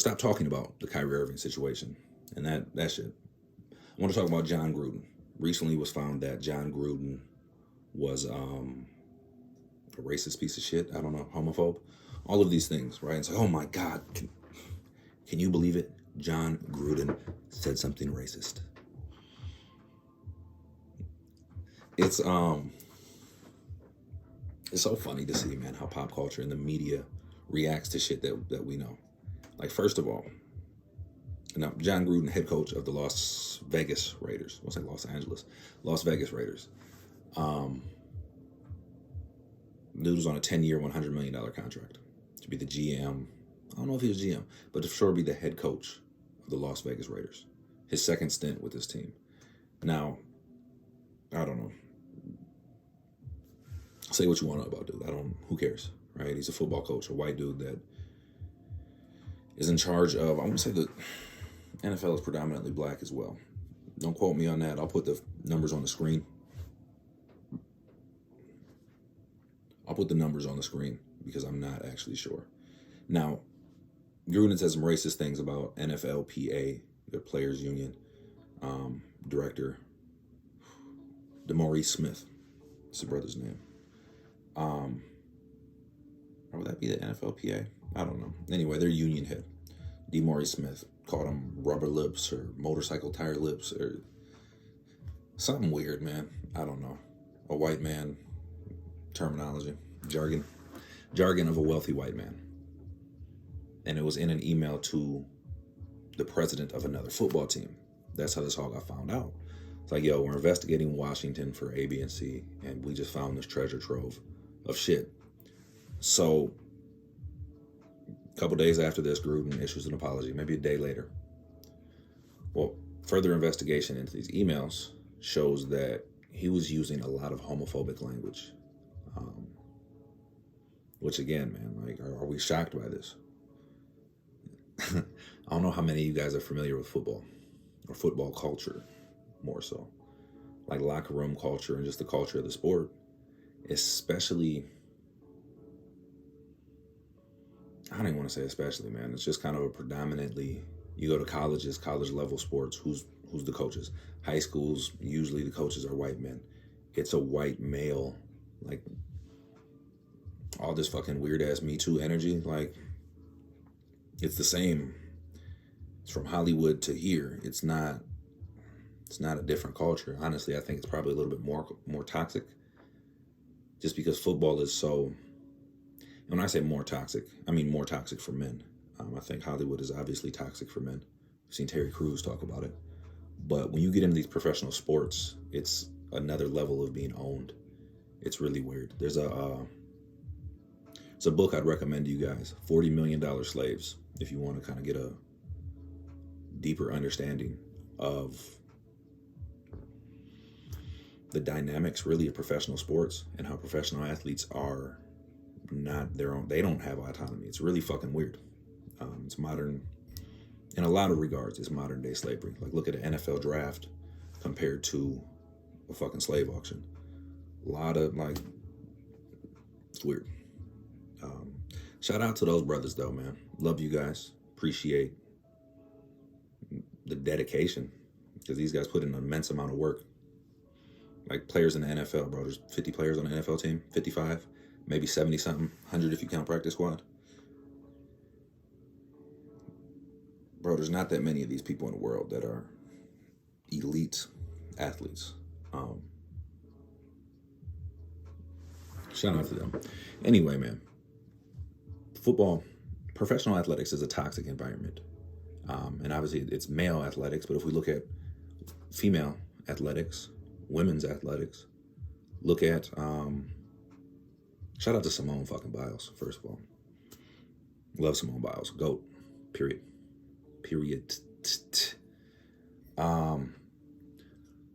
stop talking about the Kyrie Irving situation and that shit. I want to talk about Jon Gruden. Recently was found that Jon Gruden was a racist piece of shit. I don't know, homophobe. All of these things, right? And so, oh my God, can you believe it? Jon Gruden said something racist. It's so funny to see, man, how pop culture and the media reacts to shit that we know. Like, first of all, now Jon Gruden, head coach of the Las Vegas Raiders. What's like Los Angeles? Las Vegas Raiders. Dude was on a 10-year, $100 million contract to be the GM. I don't know if he was GM, but to sure be the head coach of the Las Vegas Raiders. His second stint with this team. Now, I don't know. Say what you want about dude. Who cares, right? He's a football coach, a white dude that is in charge of, I want to say the NFL is predominantly black as well. Don't quote me on that. I'll put the numbers on the screen. Because I'm not actually sure. Now, Gruden says some racist things about NFLPA, the players union director, DeMaurice Smith. That's his brother's name. Or would that be the NFLPA? I don't know. Anyway, their union head, DeMaurice Smith, called him rubber lips or motorcycle tire lips or something weird, man. I don't know. A white man terminology, jargon of a wealthy white man. And it was in an email to the president of another football team. That's how this all got found out. It's like, yo, we're investigating Washington for A, B, and C, and we just found this treasure trove of shit. So, a couple days after this, Gruden issues an apology, maybe a day later. Well, further investigation into these emails shows that he was using a lot of homophobic language. Which again, man, like, are we shocked by this? I don't know how many of you guys are familiar with football or football culture, more so. Like locker room culture and just the culture of the sport. Especially, I don't even want to say especially, man. It's just kind of a predominantly, you go to colleges, college level sports, who's the coaches? High schools, usually the coaches are white men. It's a white male, like, all this fucking weird ass Me Too energy, like, it's the same. It's from Hollywood to here. It's not a different culture. Honestly, I think it's probably a little bit more toxic. Just because football is so, and when I say more toxic, I mean more toxic for men. I think Hollywood is obviously toxic for men. I've seen Terry Crews talk about it. But when you get into these professional sports, it's another level of being owned. It's really weird. There's it's a book I'd recommend to you guys, $40 Million Slaves, if you want to kind of get a deeper understanding of the dynamics really of professional sports and how professional athletes are not their own. They don't have autonomy. It's really fucking weird. It's modern, in a lot of regards, it's modern day slavery. Like, look at an NFL draft compared to a fucking slave auction. A lot of, like, it's weird. Shout out to those brothers though, man. Love you guys. Appreciate the dedication, because these guys put in an immense amount of work. Like players in the NFL, bro. There's 50 players on the NFL team, 55, maybe 70 something, 100 if you count practice squad. Bro, there's not that many of these people in the world that are elite athletes. Shout out to them. Anyway, man. Football, professional athletics is a toxic environment. And obviously it's male athletics, but if we look at female athletics, women's athletics, look at, shout out to Simone fucking Biles, first of all. Love Simone Biles, GOAT, period. But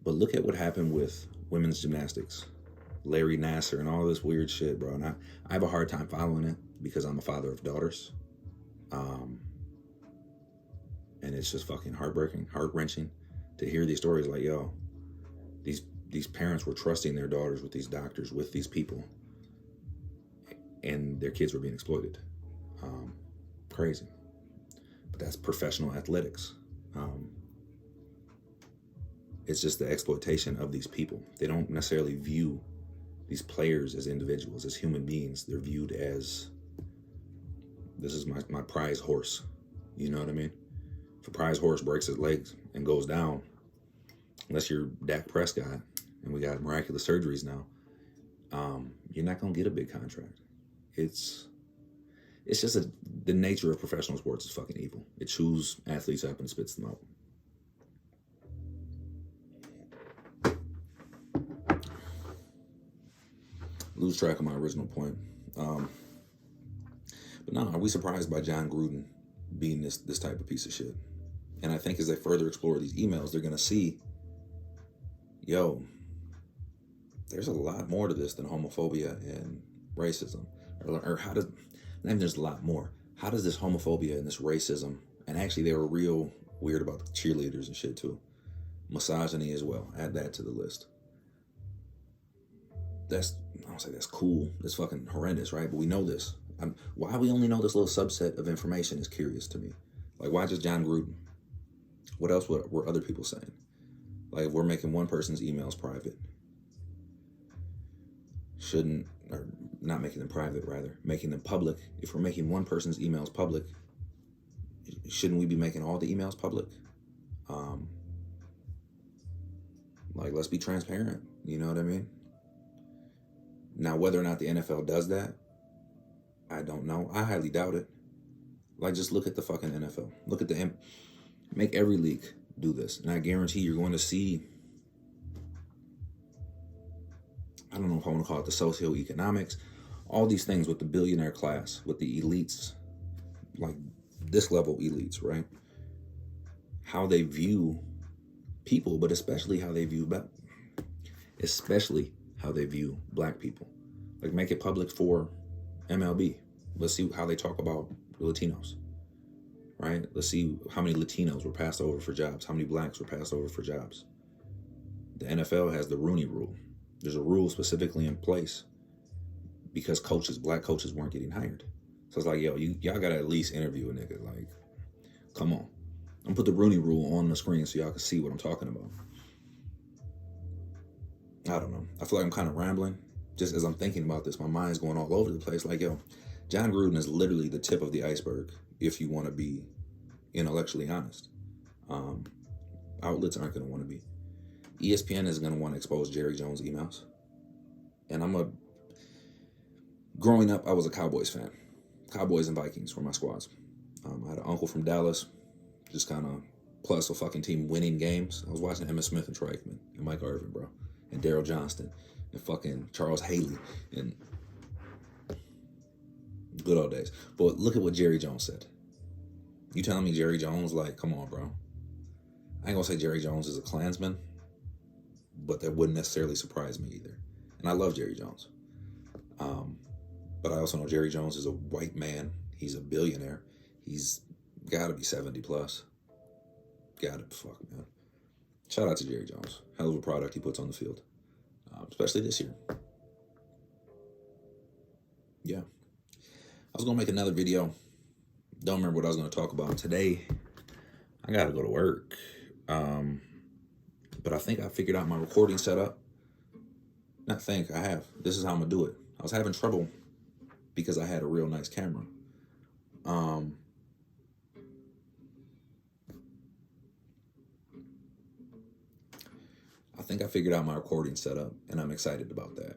look at what happened with women's gymnastics, Larry Nassar and all this weird shit, bro. And I have a hard time following it because I'm a father of daughters. And it's just fucking heartbreaking, heart-wrenching to hear these stories like, yo, these parents were trusting their daughters with these doctors, with these people, and their kids were being exploited. Crazy. That's professional athletics. It's just the exploitation of these people. They don't necessarily view these players as individuals, as human beings. They're viewed as, this is my prize horse. You know what I mean? If a prize horse breaks his legs and goes down, unless you're Dak Prescott and we got miraculous surgeries now, you're not going to get a big contract. It's just the nature of professional sports is fucking evil. It chews athletes up and spits them out. Lose track of my original point. But no, are we surprised by Jon Gruden being this type of piece of shit? And I think as they further explore these emails, they're going to see, yo, there's a lot more to this than homophobia and racism. Or how does, not even there's a lot more. How does this homophobia and this racism, and actually they were real weird about the cheerleaders and shit too. Misogyny as well. Add that to the list. I don't say that's cool. That's fucking horrendous, right? But we know this. Why we only know this little subset of information is curious to me. Like, why just Jon Gruden? What else were other people saying? Like, if we're making one person's emails private, or not making them private, rather, making them public. If we're making one person's emails public, shouldn't we be making all the emails public? Like, let's be transparent. You know what I mean? Now, whether or not the NFL does that, I don't know. I highly doubt it. Like, just look at the fucking NFL. Look at make every league do this. And I guarantee you're going to see, I don't know if I want to call it the socioeconomics, all these things with the billionaire class, with the elites, like this level elites, right? How they view people, but especially how they view black people. Like, make it public for MLB. Let's see how they talk about Latinos, right? Let's see how many Latinos were passed over for jobs, how many blacks were passed over for jobs. The NFL has the Rooney Rule. There's a rule specifically in place because black coaches weren't getting hired. So it's like, yo, y'all gotta at least interview a nigga. Like, come on. I'm gonna put the Rooney Rule on the screen so y'all can see what I'm talking about. I don't know. I feel like I'm kind of rambling. Just as I'm thinking about this, my mind's going all over the place. Like, yo, Jon Gruden is literally the tip of the iceberg if you want to be intellectually honest. Outlets aren't going to want to be. ESPN is going to want to expose Jerry Jones' emails. And growing up, I was a Cowboys fan. Cowboys and Vikings were my squads. I had an uncle from Dallas, just kind of plus a fucking team winning games. I was watching Emmitt Smith and Troy Aikman and Mike Irvin, bro. And Daryl Johnston and fucking Charles Haley and good old days. But look at what Jerry Jones said. You telling me Jerry Jones, like, come on, bro. I ain't gonna say Jerry Jones is a Klansman, but that wouldn't necessarily surprise me either. And I love Jerry Jones. But I also know Jerry Jones is a white man. He's a billionaire. He's gotta be 70 plus. Gotta fuck, man. Shout out to Jerry Jones. Hell of a product he puts on the field. Especially this year. Yeah. I was going to make another video. Don't remember what I was going to talk about today. I got to go to work. But I think I figured out my recording setup. Not think, I have. This is how I'm going to do it. I was having trouble because I had a real nice camera. I think I figured out my recording setup, and I'm excited about that.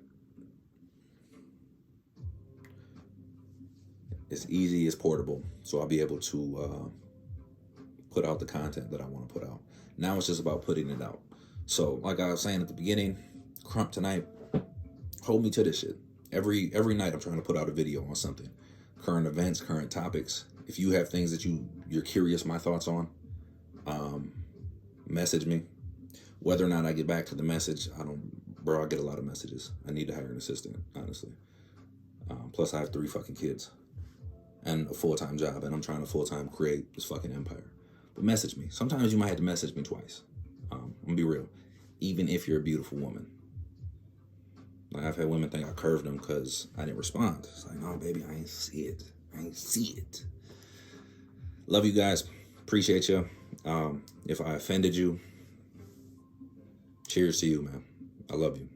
It's easy, it's portable, so I'll be able to put out the content that I want to put out. Now it's just about putting it out. So, like I was saying at the beginning, Crump tonight, hold me to this shit. Every night I'm trying to put out a video on something. Current events, current topics. If you have things that you're curious my thoughts on, message me. Whether or not I get back to the message, I get a lot of messages. I need to hire an assistant, honestly. Plus I have 3 fucking kids and a full-time job, and I'm trying to full-time create this fucking empire. But message me. Sometimes you might have to message me twice. I'm gonna be real. Even if you're a beautiful woman. Like, I've had women think I curved them because I didn't respond. It's like, no, baby, I ain't see it. Love you guys. Appreciate you. If I offended you, cheers to you, man. I love you.